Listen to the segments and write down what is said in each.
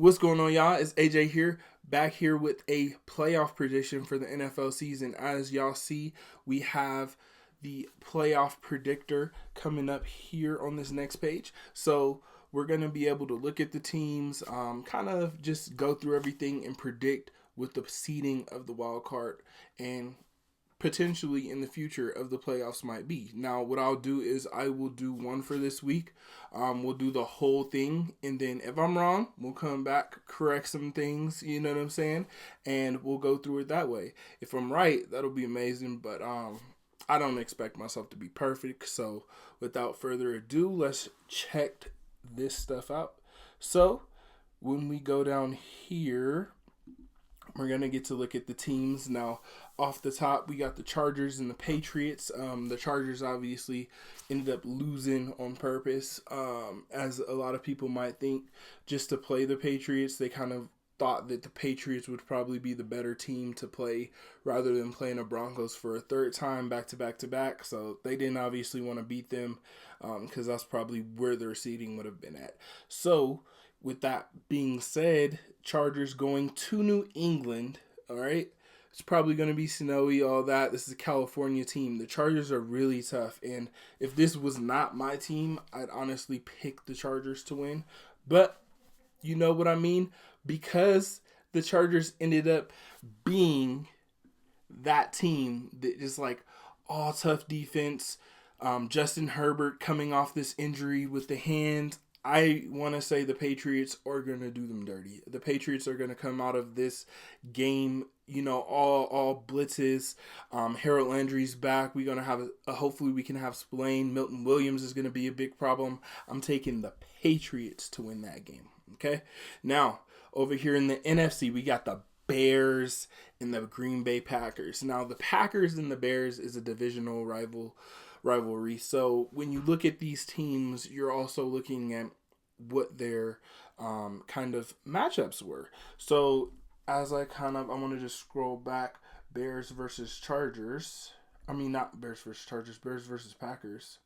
What's going on, y'all? It's AJ here, back here with a playoff prediction for the NFL season. As y'all see, we have the playoff predictor coming up here on this next page. So we're going to be able to look at the teams, kind of just go through everything and predict with the seeding of the wild card and potentially in the future of the playoffs might be. Now, what I'll do is I will do one for this week. We'll do the whole thing, and then if I'm wrong, we'll come back, correct some things, you know what I'm saying, and we'll go through it that way. If I'm right, that'll be amazing, but I don't expect myself to be perfect, so without further ado, let's check this stuff out. So, when we go down here, we're going to get to look at the teams. Now, off the top, we got the Chargers and the Patriots. The Chargers obviously ended up losing on purpose, as a lot of people might think, just to play the Patriots. They kind of thought that the Patriots would probably be the better team to play rather than playing the Broncos for a third time back to back to back. So they didn't obviously want to beat them because that's probably where their seeding would have been at. So with that being said, Chargers going to New England, all right? It's probably going to be snowy, all that. This is a California team. The Chargers are really tough, and if this was not my team, I'd honestly pick the Chargers to win. But you know what I mean? Because the Chargers ended up being that team that just like all tough defense. Justin Herbert coming off this injury with the hand. I want to say the Patriots are going to do them dirty. The Patriots are going to come out of this game, all blitzes. Harold Landry's back. We're going to have hopefully we can have Spillane. Milton Williams is going to be a big problem. I'm taking the Patriots to win that game. Okay. Now, over here in the NFC, we got the Bears and the Green Bay Packers. Now, the Packers and the Bears is a divisional rivalry. So when you look at these teams, you're also looking at what their kind of matchups were. So as I want to just scroll back, Bears versus Chargers. I mean, not Bears versus Chargers, Bears versus Packers.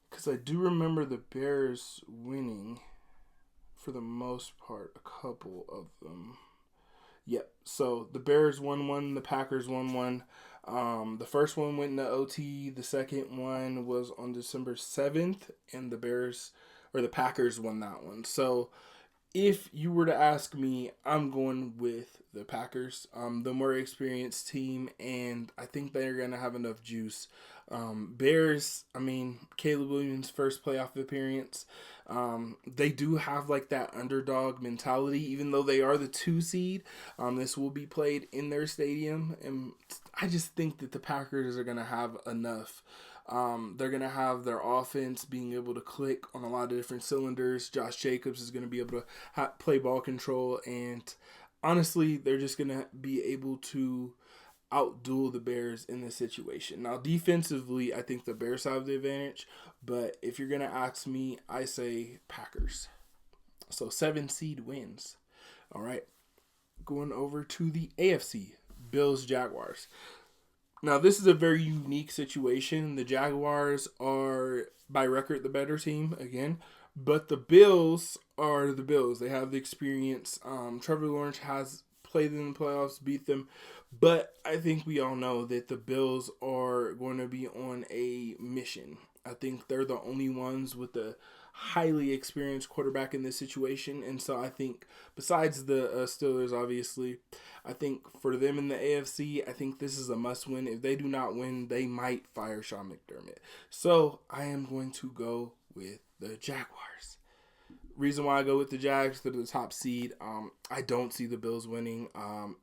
Because I do remember the Bears winning for the most part, a couple of them. Yep. So the Bears won one, the Packers won one. The first one went into OT. The second one was on December 7th, and the Packers won that one. So if you were to ask me, I'm going with the Packers, the more experienced team, and I think they're going to have enough juice. Bears, Caleb Williams' first playoff appearance. They do have like that underdog mentality, even though they are the 2 seed. This will be played in their stadium, and I just think that the Packers are going to have enough. They're going to have their offense being able to click on a lot of different cylinders. Josh Jacobs is going to be able to play ball control, and honestly, they're just going to be able to outduel the Bears in this situation. Now, defensively, I think the Bears have the advantage, but if you're going to ask me, I say Packers. So 7 seed wins. All right. Going over to the AFC, Bills, Jaguars. Now, this is a very unique situation. The Jaguars are, by record, the better team, again. But the Bills are the Bills. They have the experience. Trevor Lawrence has played in the playoffs, beat them. But I think we all know that the Bills are going to be on a mission. I think they're the only ones with a highly experienced quarterback in this situation. And so I think, besides the Steelers, obviously, I think for them in the AFC, I think this is a must-win. If they do not win, they might fire Sean McDermott. So I am going to go with the Jaguars. Reason why I go with the Jags, they're the top seed. I don't see the Bills winning.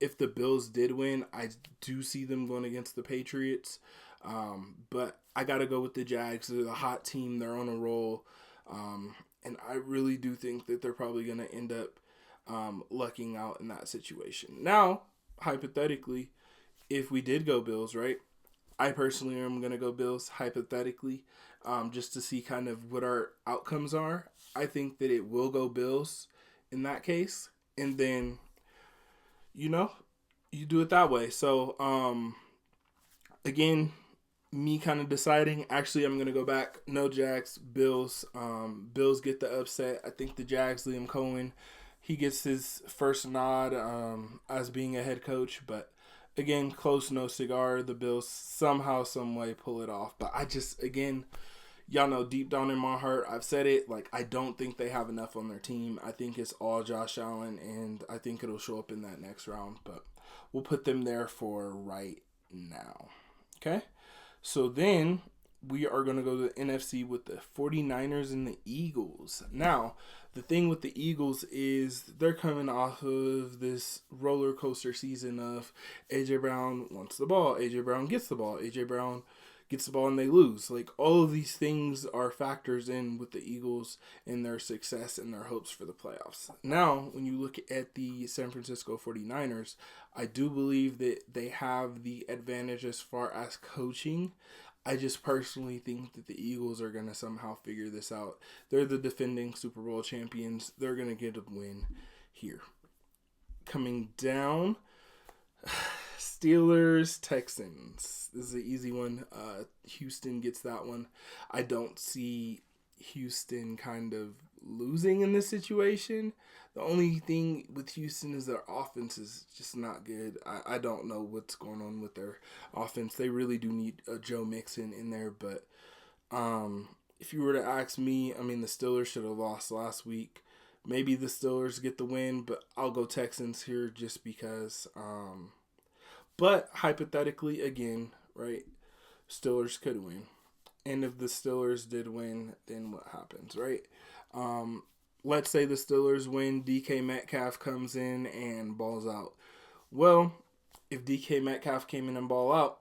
If the Bills did win, I do see them going against the Patriots. But I got to go with the Jags. They're the hot team. They're on a roll. And I really do think that they're probably going to end up lucking out in that situation. Now, hypothetically, if we did go Bills, right? I personally am going to go Bills, hypothetically, just to see kind of what our outcomes are. I think that it will go Bills in that case. And then, you do it that way. So, again, me kind of deciding, actually, I'm going to go back. No Jags, Bills. Bills get the upset. I think the Jags, Liam Cohen, he gets his first nod as being a head coach. But again, close, no cigar. The Bills somehow, some way pull it off. But I just, again, y'all know deep down in my heart, I've said it, like, I don't think they have enough on their team. I think it's all Josh Allen, and I think it'll show up in that next round. But we'll put them there for right now. Okay? So then we are going to go to the NFC with the 49ers and the Eagles. Now, the thing with the Eagles is they're coming off of this roller coaster season of A.J. Brown wants the ball, A.J. Brown gets the ball, A.J. Brown gets the ball and they lose. Like, all of these things are factors in with the Eagles and their success and their hopes for the playoffs. Now, when you look at the San Francisco 49ers, I do believe that they have the advantage as far as coaching. I just personally think that the Eagles are going to somehow figure this out. They're the defending Super Bowl champions. They're going to get a win here. Coming down, Steelers, Texans. This is an easy one. Houston gets that one. I don't see Houston kind of losing in this situation. The only thing with Houston is their offense is just not good. I don't know what's going on with their offense. They really do need a Joe Mixon in there. But if you were to ask me, I mean, the Steelers should have lost last week. Maybe the Steelers get the win, but I'll go Texans here just because. But hypothetically, again, right, Steelers could win. And if the Steelers did win, then what happens, right? Let's say the Steelers win, DK Metcalf comes in and balls out. Well, if DK Metcalf came in and ball out,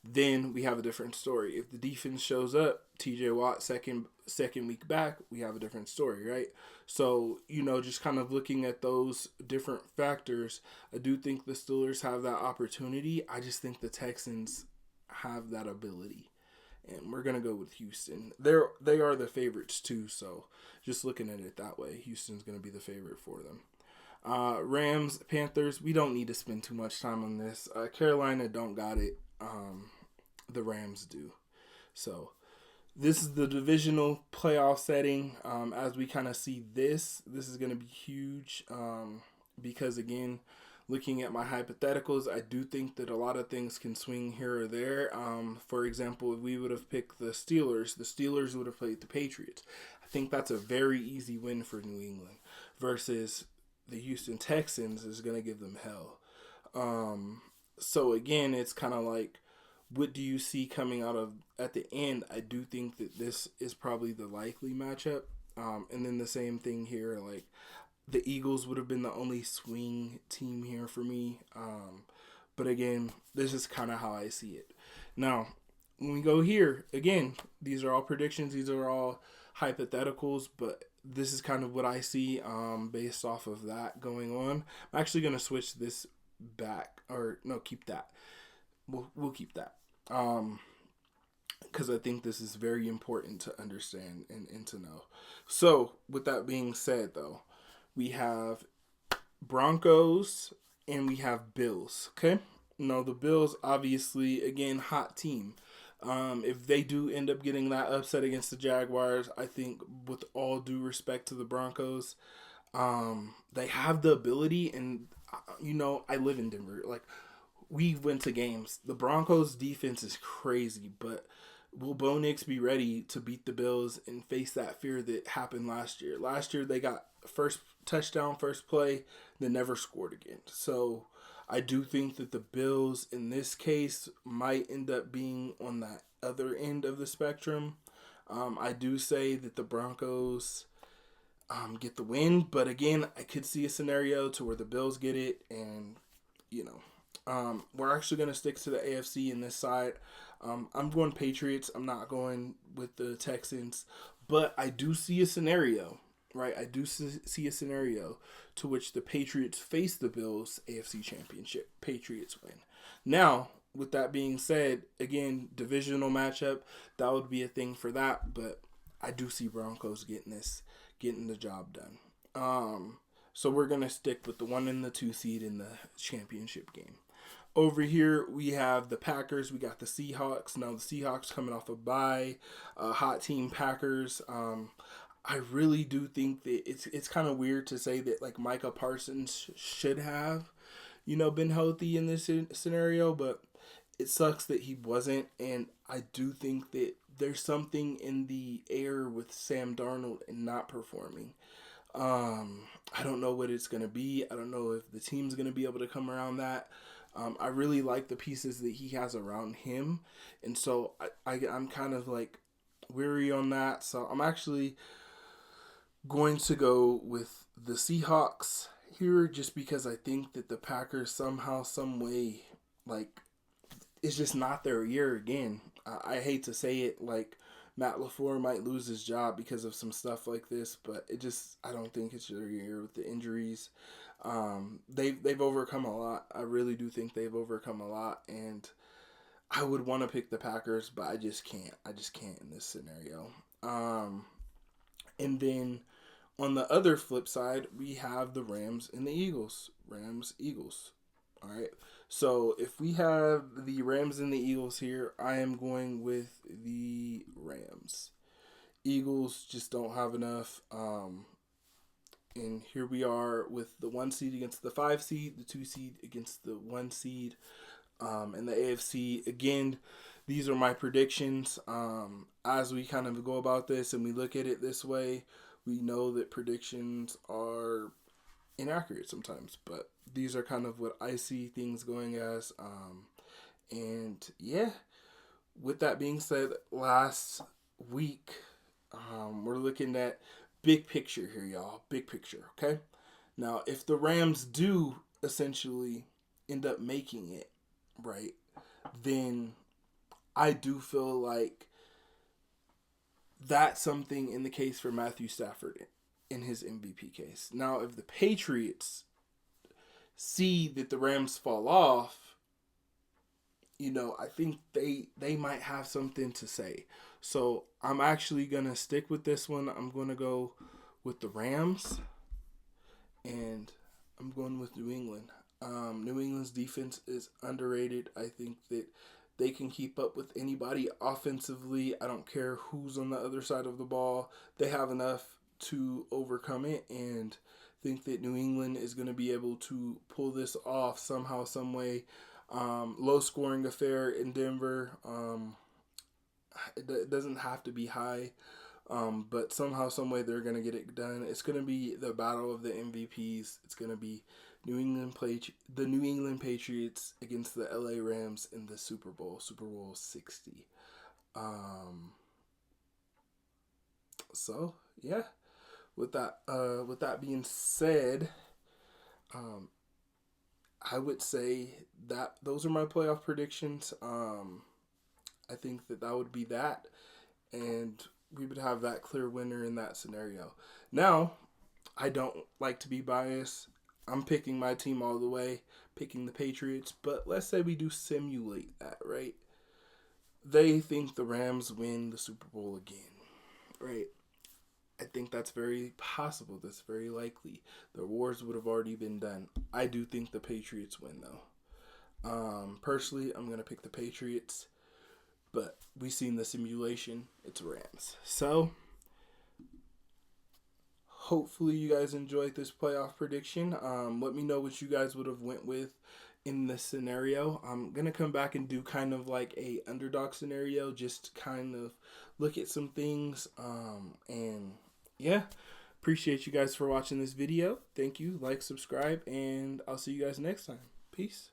then we have a different story. If the defense shows up, TJ Watt second week back, we have a different story, right? So, just kind of looking at those different factors, I do think the Steelers have that opportunity. I just think the Texans have that ability. And we're going to go with Houston. They are the favorites too, so just looking at it that way, Houston's going to be the favorite for them. Rams, Panthers, we don't need to spend too much time on this. Carolina don't got it. The Rams do. So this is the divisional playoff setting. As we kind of see this is going to be huge because, again, looking at my hypotheticals, I do think that a lot of things can swing here or there. For example, if we would have picked the Steelers would have played the Patriots. I think that's a very easy win for New England versus the Houston Texans is going to give them hell. So again, it's kind of like, what do you see coming out of at the end? I do think that this is probably the likely matchup. And then the same thing here, like, the Eagles would have been the only swing team here for me. But again, this is kind of how I see it. Now, when we go here, again, these are all predictions. These are all hypotheticals. But this is kind of what I see based off of that going on. I'm actually going to switch this back. Or, no, keep that. We'll keep that. Because I think this is very important to understand and to know. So, with that being said, though, we have Broncos and we have Bills, okay? Now, the Bills, obviously, again, hot team. If they do end up getting that upset against the Jaguars, I think with all due respect to the Broncos, they have the ability, and, I live in Denver. Like, we went to games. The Broncos' defense is crazy, but will Bo Nix be ready to beat the Bills and face that fear that happened last year? Last year, they got first touchdown, first play, then never scored again. So I do think that the Bills, in this case, might end up being on that other end of the spectrum. I do say that the Broncos get the win, but again, I could see a scenario to where the Bills get it, and, we're actually going to stick to the AFC in this side. I'm going Patriots. I'm not going with the Texans. But I do see a scenario, right? I do see a scenario to which the Patriots face the Bills AFC Championship. Patriots win. Now, with that being said, again, divisional matchup, that would be a thing for that. But I do see Broncos getting the job done. So we're going to stick with the 1 and the 2 seed in the championship game. Over here, we have the Packers. We got the Seahawks. Now, the Seahawks coming off a bye. Hot team Packers. I really do think that it's kind of weird to say that like Micah Parsons should have, been healthy in this scenario, but it sucks that he wasn't. And I do think that there's something in the air with Sam Darnold and not performing. I don't know what it's going to be. I don't know if the team's going to be able to come around that. I really like the pieces that he has around him. And so I'm kind of like weary on that. So I'm actually going to go with the Seahawks here just because I think that the Packers somehow, some way, like, it's just not their year again. I hate to say it, like, Matt LaFleur might lose his job because of some stuff like this, but I don't think it's their year with the injuries. They've overcome a lot. I really do think they've overcome a lot, and I would want to pick the Packers, but I just can't. I just can't in this scenario. And then on the other flip side, we have the Rams and the Eagles. Rams, Eagles. All right. So if we have the Rams and the Eagles here, I am going with the Rams. Eagles just don't have enough. And here we are with the 1 seed against the 5 seed, the 2 seed against the 1 seed, and the AFC. Again, these are my predictions. As we kind of go about this and we look at it this way, we know that predictions are inaccurate sometimes, but these are kind of what I see things going as. And yeah, with that being said, last week, we're looking at big picture here, y'all. Big picture, okay? Now, if the Rams do essentially end up making it, right, then I do feel like that's something in the case for Matthew Stafford in his MVP case. Now, if the Patriots see that the Rams fall off, I think they might have something to say. So I'm actually going to stick with this one. I'm going to go with the Rams, and I'm going with New England. New England's defense is underrated. I think that they can keep up with anybody offensively. I don't care who's on the other side of the ball. They have enough to overcome it, and think that New England is going to be able to pull this off somehow, some way. Low scoring affair in Denver. It doesn't have to be high, but somehow, some way they're going to get it done. It's going to be the battle of the MVPs. It's going to be the New England Patriots against the LA Rams in the Super Bowl 60. So yeah, with that being said, I would say that those are my playoff predictions. I think that would be that, and we would have that clear winner in that scenario. Now, I don't like to be biased. I'm picking my team all the way, picking the Patriots, but let's say we do simulate that, right? They think the Rams win the Super Bowl again, right? I think that's very possible. That's very likely. The wars would have already been done. I do think the Patriots win, though. Personally, I'm going to pick the Patriots. But we've seen the simulation. It's Rams. So, hopefully you guys enjoyed this playoff prediction. Let me know what you guys would have went with in this scenario. I'm going to come back and do kind of like a underdog scenario. Just kind of look at some things. And yeah, appreciate you guys for watching this video. Thank you. Like, subscribe, and I'll see you guys next time. Peace.